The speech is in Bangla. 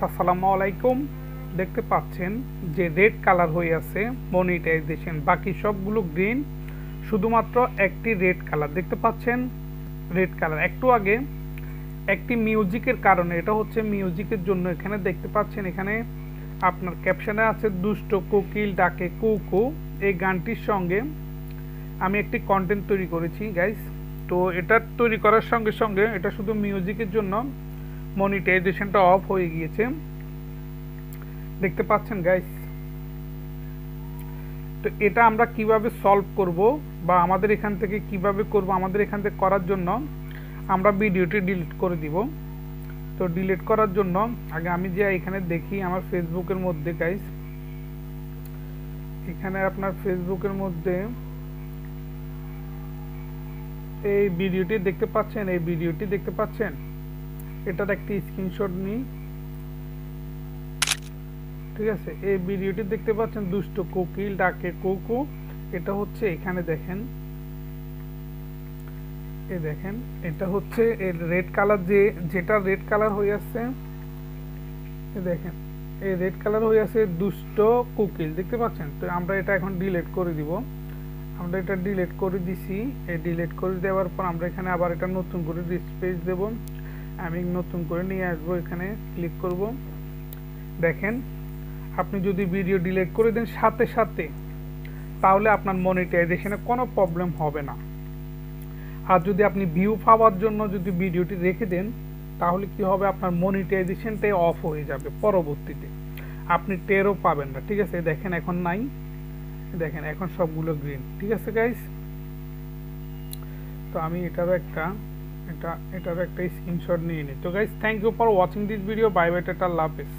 আসসালামু আলাইকুম। দেখতে পাচ্ছেন যে রেড কালার হয়ে আছে মনিটাইজেশন, বাকি সবগুলো গ্রিন, শুধুমাত্র একটি রেড কালার দেখতে পাচ্ছেন। রেড কালার একটু আগে একটি মিউজিকের কারণে, এটা হচ্ছে মিউজিকের জন্য। এখানে দেখতে পাচ্ছেন, এখানে আপনার ক্যাপশনে আছে দুষ্ট কোকিল ডাকে কুকু। এই গানটির সঙ্গে আমি একটি কন্টেন্ট তৈরি করেছি গাইস। তো এটা তৈরি করার সঙ্গে সঙ্গে এটা শুধু মিউজিকের জন্য মনিটাইজেশনটা অফ হয়ে গিয়েছে, দেখতে পাচ্ছেন গাইস। তো এটা আমরা কিভাবে সলভ করব বা আমাদের এখান থেকে কিভাবে করব, আমাদের এখান থেকে করার জন্য আমরা ভিডিওটি ডিলিট করে দিব। তো ডিলিট করার জন্য আগে আমি যে এখানে দেখি আমার ফেসবুকের মধ্যে গাইস, এখানে আপনার ফেসবুকের মধ্যে এই ভিডিওটি দেখতে পাচ্ছেন, এই ভিডিওটি দেখতে পাচ্ছেন, এটার একটি স্ক্রিনশট নিই। ঠিক আছে, এই ভিডিওটি দেখতে পাচ্ছেন দুষ্ট কোকিল ডাকে কুকু। এটা হচ্ছে এখানে দেখেন, এই দেখেন, এটা হচ্ছে এর রেড কালার, যেটা রেড কালার হয়ে আছে, এই দেখেন এই রেড কালার হয়ে আছে দুষ্ট কোকিল, দেখতে পাচ্ছেন। তো আমরা এটা এখন ডিলিট করে দিব। আমরা এটা ডিলিট করে দিছি। এই ডিলিট করে দেওয়ার পর আমরা এখানে আবার এটা নতুন করে রিস্পেস দেব। আমি নতুন করে নিয়ে আসবো, এখানে ক্লিক করব। দেখেন, আপনি যদি ভিডিও ডিলিট করে দেন সাথে সাথে, তাহলে আপনার মনিটাইজেশনে কোনো প্রবলেম হবে না। আর যদি আপনি ভিউ পাওয়ার জন্য যদি ভিডিওটি রেখে দেন, তাহলে কি হবে, আপনার মনিটাইজেশনটাই অফ হয়ে যাবে, পরবর্তীতে আপনি টেরও পাবেন না। ঠিক আছে, দেখেন এখন নাই, দেখেন এখন সবগুলো গ্রিন। ঠিক আছে গাইস, তো আমি এটারও একটা স্ক্রিনশট নিয়ে নিই। তো guys, thank you for watching this video. Bye bye, tata, আল্লাহ হাফেজ।